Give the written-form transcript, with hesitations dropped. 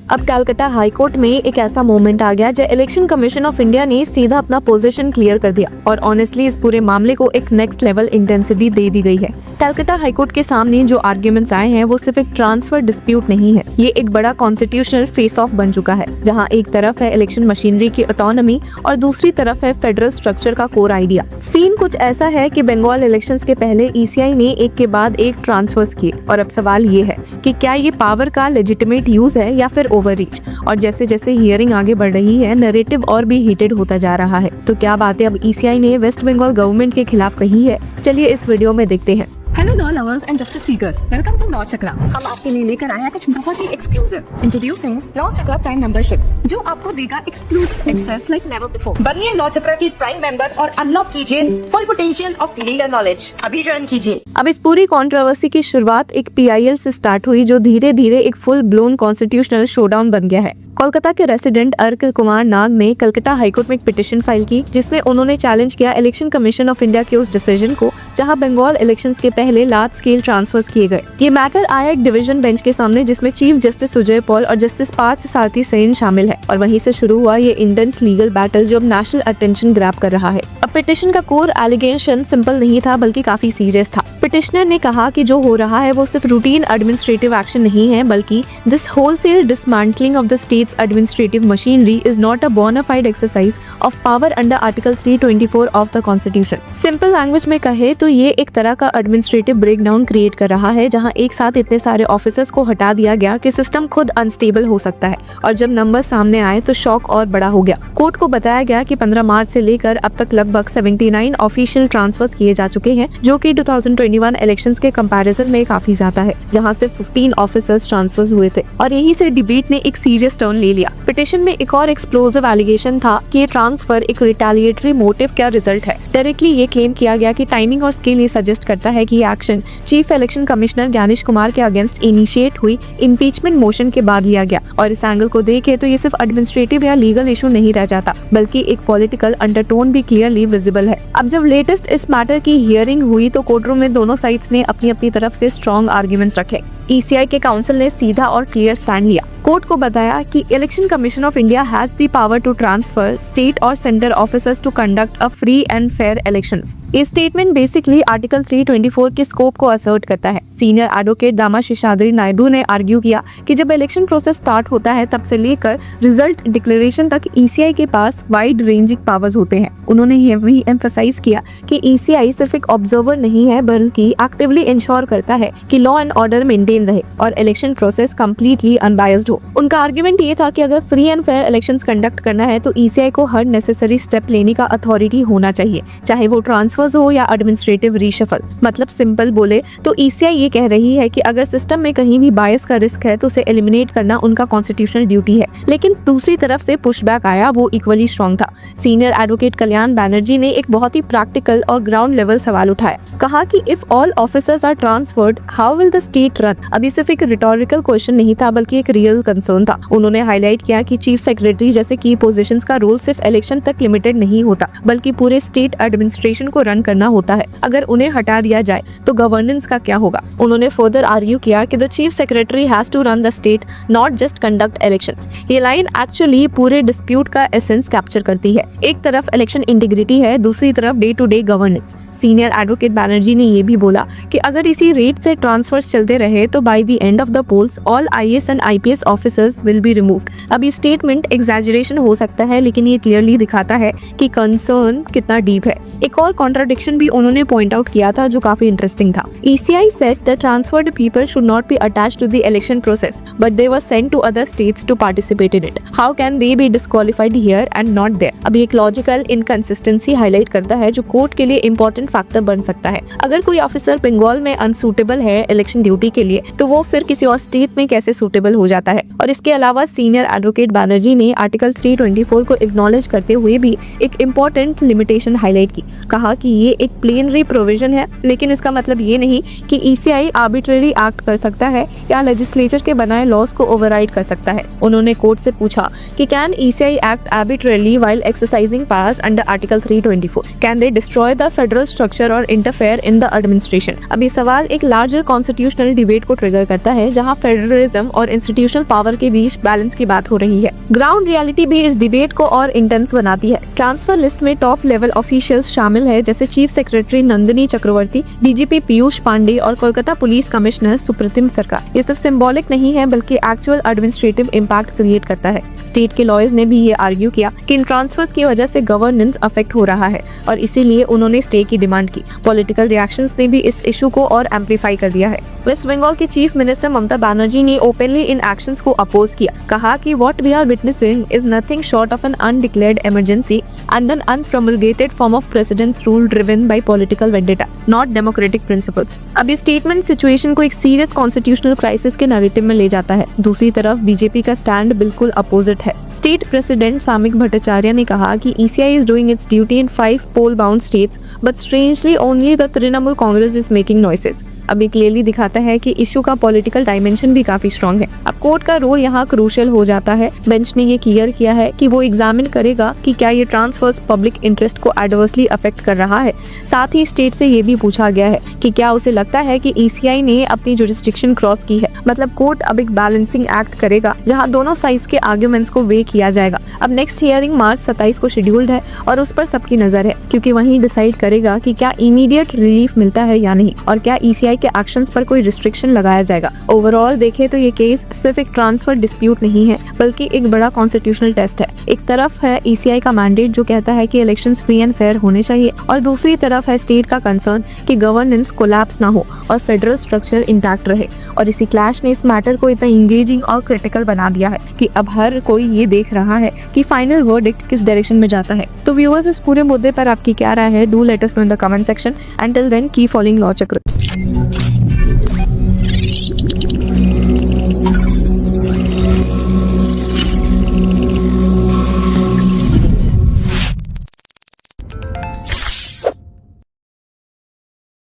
अब Calcutta high court में एक ऐसा मोमेंट आ गया जब इलेक्शन कमीशन ऑफ इंडिया ने सीधा अपना पोजीशन क्लियर कर दिया और ऑनेस्टली इस पूरे मामले को एक नेक्स्ट लेवल इंटेंसिटी दे दी गई है। कलकत्ता हाई कोर्ट के सामने जो आर्ग्यूमेंट्स आए हैं वो सिर्फ एक ट्रांसफर डिस्प्यूट नहीं है, ये एक बड़ा कॉन्स्टिट्यूशनल फेस ऑफ बन चुका है, जहां एक तरफ है इलेक्शन मशीनरी की ऑटोनॉमी और दूसरी तरफ है फेडरल स्ट्रक्चर का कोर आइडिया। सीन कुछ ऐसा है कि बंगाल इलेक्शंस के पहले ईसीआई ने एक के बाद एक ट्रांसफर्स किए और अब सवाल ये है कि क्या ये पावर का लेजिटिमेट यूज है या फिर ओवररीच। और जैसे जैसे हियरिंग आगे बढ़ रही है नैरेटिव और भी हीटेड होता जा रहा है। तो क्या बातें अब ईसीआई ने वेस्ट बंगाल गवर्नमेंट के खिलाफ कही है, चलिए इस वीडियो में देखते हैं। Hello law lovers and justice seekers, welcome to law Chakra. हम आपके लिए लेकर आए हैं कुछ बहुत ही exclusive. Introducing law Chakra prime membership, जो आपको देगा exclusive access like never before. बनिए लॉ चक्रा की प्राइम मेंबर और अनलॉक कीजिए full potential of legal knowledge. अभी ज्वाइन कीजिए। अब इस पूरी कंट्रोवर्सी की शुरुआत एक पीआईएल से स्टार्ट हुई, जो धीरे धीरे एक फुल ब्लोन कॉन्स्टिट्यूशनल शोडाउन बन गया है। कोलकाता के रेसिडेंट अर्क कुमार नाग ने कलकत्ता हाईकोर्ट में एक पिटीशन फाइल की, जिसमें उन्होंने चैलेंज किया इलेक्शन कमीशन ऑफ इंडिया के उस डिसीजन को जहां बंगाल इलेक्शंस के पहले लार्ज स्केल ट्रांसफर्स किए गए। ये मैटर आया एक डिवीजन बेंच के सामने, जिसमें चीफ जस्टिस सुजय पॉल और जस्टिस पार्थ सारथी सेन शामिल है, और वहीं से शुरू हुआ ये इंटेंस लीगल बैटल जो अब नेशनल अटेंशन ग्रैब कर रहा है। अब पिटीशन का कोर एलिगेशन सिंपल नहीं था, बल्कि काफी सीरियस था। पिटिशनर ने कहा कि जो हो रहा है वो सिर्फ रूटीन एडमिनिस्ट्रेटिव एक्शन नहीं है, बल्कि this wholesale dismantling of the state's administrative machinery is not a bona fide exercise of power under article 324 of the constitution. Simple language में कहे तो ये एक तरह का एडमिनिस्ट्रेटिव ब्रेकडाउन क्रिएट कर रहा है, जहां एक साथ इतने सारे ऑफिसर्स को हटा दिया गया कि सिस्टम खुद अनस्टेबल हो सकता है। और जब नंबर सामने आए तो शॉक और बड़ा हो गया। कोर्ट को बताया गया कि 15 मार्च से लेकर अब तक लगभग 79 ऑफिशियल ट्रांसफर्स किए जा चुके हैं, जो कि 2021 इलेक्शंस के कंपैरिजन में काफी ज्यादा है, जहां से 15 ऑफिसर्स ट्रांसफर्स हुए थे। और यही से डिबेट ने एक सीरियस टर्न ले लिया। पिटीशन में एक और एक्सप्लोसिव एलिगेशन था कि ये ट्रांसफर एक रिटेलिएटरी मोटिव का रिजल्ट है। डायरेक्टली ये क्लेम किया गया कि टाइमिंग और स्केल ये सजेस्ट करता है कि ये action chief election commissioner Gyanesh Kumar के अगेंस्ट इनिशिएट हुई इम्पीचमेंट मोशन के बाद लिया गया। और इस एंगल को देखे तो ये सिर्फ एडमिनिस्ट्रेटिव या लीगल इशू नहीं रह जाता, बल्कि एक पॉलिटिकल अंडरटोन भी क्लियरली विजिबल है। अब जब लेटेस्ट इस मैटर की हियरिंग हुई तो कोर्टरूम में दोनों साइड्स ने अपनी अपनी तरफ से स्ट्रॉन्ग आर्ग्यूमेंट्स रखे। ईसीआई के काउंसिल ने सीधा और क्लियर स्टैंड लिया। कोर्ट को बताया कि election commission of India has the power to transfer state और centre officers to conduct a free and fair elections. ये स्टेटमेंट बेसिकली आर्टिकल 324 के स्कोप को असर्ट करता है। सीनियर एडवोकेट दामा शेषाद्री नायडू ने आर्ग्यू किया कि जब इलेक्शन प्रोसेस स्टार्ट होता है तब से लेकर रिजल्ट डिक्लेरेशन तक ईसीआई के पास वाइड रेंजिंग पावर्स होते हैं। उन्होंने ये भी एम्फसाइज किया कि ईसीआई सिर्फ एक ऑब्जर्वर नहीं है, बल्कि एक्टिवली इंश्योर करता है कि लॉ एंड ऑर्डर मेंटेन रहे और इलेक्शन प्रोसेस कंप्लीटली अनबायस्ड हो। उनका आर्गुमेंट ये था कि अगर free and fair elections conduct करना है तो ईसीआई को हर नेसेसरी स्टेप लेने का अथॉरिटी होना चाहिए, चाहे वो ट्रांसफर्स हो या एडमिनिस्ट्रेटिव रीशफल। मतलब सिंपल बोले तो ईसीआई ये कह रही है कि अगर सिस्टम में कहीं भी बायस का रिस्क है तो उसे एलिमिनेट करना उनका कॉन्स्टिट्यूशनल ड्यूटी है। लेकिन दूसरी तरफ से पुशबैक आया, वो इक्वली स्ट्रॉन्ग था। सीनियर एडवोकेट कल्याण बैनर्जी ने एक बहुत ही प्रैक्टिकल और ग्राउंड लेवल सवाल उठाया। कहा कि if all officers are transferred how will the state run. अभी सिर्फ एक रिटोरिकल क्वेश्चन नहीं था, बल्कि एक रियल कंसर्न था। उन्होंने हाईलाइट किया कि चीफ सेक्रेटरी जैसे की पोजीशंस का रोल सिर्फ इलेक्शन तक लिमिटेड नहीं होता, बल्कि पूरे स्टेट एडमिनिस्ट्रेशन को रन करना होता है। अगर उन्हें हटा दिया जाए तो गवर्नेंस का क्या होगा। उन्होंने फर्दर आर्ग्यू किया कि the chief secretary has to run the state, not just conduct elections. ये लाइन एक्चुअली पूरे डिस्प्यूट का एसेंस कैप्चर करती है। एक तरफ इलेक्शन इंटीग्रिटी है, दूसरी तरफ day to day governance. Senior advocate Banerjee ने ये भी बोला कि अगर इसी रेट से ट्रांसफर्स चलते रहे तो by the end of the polls all IAS and IPS officers will be removed. अब ये स्टेटमेंट एग्जैजरेशन हो सकता है, लेकिन ये क्लियरली दिखाता है कि कंसर्न कितना डीप है। एक और कॉन्ट्राडिक्शन भी उन्होंने पॉइंट आउट किया था जो काफी इंटरेस्टिंग था। ECI said that transferred people should not be attached to the election process, but they were sent to other states to participate in it. How can they be disqualified here and not there? अब एक logical inconsistency highlight करता है जो court के लिए important factor बन सकता है। अगर कोई ऑफिसर बंगाल में अनसूटेबल है इलेक्शन ड्यूटी के लिए, तो वो फिर किसी और स्टेट में कैसे सूटेबल हो जाता है। और इसके अलावा सीनियर एडवोकेट बैनर्जी ने आर्टिकल 324 को एक्नॉलेज करते हुए भी एक इम्पोर्टेंट लिमिटेशन हाईलाइट की। कहा कि ये एक प्लेनरी प्रोविजन है, लेकिन इसका मतलब ये नहीं कि ECI आर्बिट्रेरी एक्ट कर सकता है या लेजिस्लेचर के बनाए लॉज को ओवरराइड कर सकता है। उन्होंने कोर्ट से पूछा कि can ECI act arbitrarily while exercising powers under Article 324. Can they destroy the federal structure or interfere in the administration? अब ये सवाल एक larger constitutional debate को ट्रिगर करता है जहां फेडरलिज्म और इंस्टीट्यूशनल पावर के बीच बैलेंस की बात हो रही है। ग्राउंड रियलिटी भी इस डिबेट को और इंटेंस बनाती है। ट्रांसफर लिस्ट में टॉप लेवल ऑफिशियल्स शामिल है जैसे चीफ सेक्रेटरी नंदिनी चक्रवर्ती, डीजीपी पीयूष पांडे और कोलकाता पुलिस कमिश्नर सुप्रीम सरकार। ये सिर्फ सिंबॉलिक नहीं है बल्कि एक्चुअल एडमिनिस्ट्रेटिव इम्पैक्ट क्रिएट करता है। स्टेट के लॉयर्स ने भी ये आर्ग्यू किया कि इन ट्रांसफर्स की वजह से गवर्नेंस अफेक्ट हो रहा है और इसीलिए उन्होंने स्टे की डिमांड की। पॉलिटिकल रिएक्शंस ने भी इस इशू को और एम्पलीफाई कर दिया है। वेस्ट बंगाल की चीफ मिनिस्टर ममता बनर्जी ने ओपनली इन एक्शंस को अपोज किया, कहा कि what we are witnessing is nothing short of an undeclared emergency and an unpromulgated form of president's rule driven by political vendetta, not democratic principles. अब ये statement situation को एक सीरियस कॉन्स्टिट्यूशनल क्राइसिस के narrative में ले जाता है। दूसरी तरफ बीजेपी का स्टैंड बिल्कुल अपोजिट है। स्टेट प्रेसिडेंट सामिक भट्टाचार्य ने कहा कि ECI is doing its duty in 5 poll-bound states, but strangely only the Trinamool Congress is making noises. अब ये क्लियरली दिखाता है कि इशू का पॉलिटिकल डायमेंशन भी काफी स्ट्रांग है। अब कोर्ट का रोल यहाँ क्रूशियल हो जाता है। बेंच ने ये क्लियर किया है कि वो एग्जामिन करेगा कि क्या ये ट्रांसफर्स पब्लिक इंटरेस्ट को एडवर्सली अफेक्ट कर रहा है। साथ ही स्टेट से ये भी पूछा गया है कि क्या उसे लगता है कि ECI ने अपनी जुरिस्डिक्शन क्रॉस की है। मतलब कोर्ट अब एक बैलेंसिंग एक्ट करेगा जहाँ दोनों साइड्स के आर्ग्यूमेंट्स को वे किया जाएगा। अब नेक्स्ट हियरिंग मार्च 27 को शेड्यूल्ड है और उस पर सबकी नजर है क्योंकि वही डिसाइड करेगा कि क्या इमीडिएट रिलीफ मिलता है या नहीं और क्या ECI के एक्शंस पर कोई रिस्ट्रिक्शन लगाया जाएगा। ओवरऑल देखें तो ये केस सिर्फ एक ट्रांसफर डिस्प्यूट नहीं है बल्कि एक बड़ा कॉन्स्टिट्यूशनल टेस्ट है। एक तरफ है ECI का मैंडेट जो कहता है कि इलेक्शंस फ्री एंड फेयर होने चाहिए और दूसरी तरफ है स्टेट का कंसर्न कि गवर्नेंस कोलैप्स ना हो और फेडरल स्ट्रक्चर इंटैक्ट रहे। और इसी क्लैश ने इस मैटर को इतना इंगेजिंग और क्रिटिकल बना दिया है कि अब हर कोई ये देख रहा है कि फाइनल वर्डिक्ट किस डायरेक्शन में जाता है। तो व्यूअर्स, इस पूरे मुद्दे पर आपकी क्या राय है? Do let us know in the comment section. Until then, keep following Law Chakra.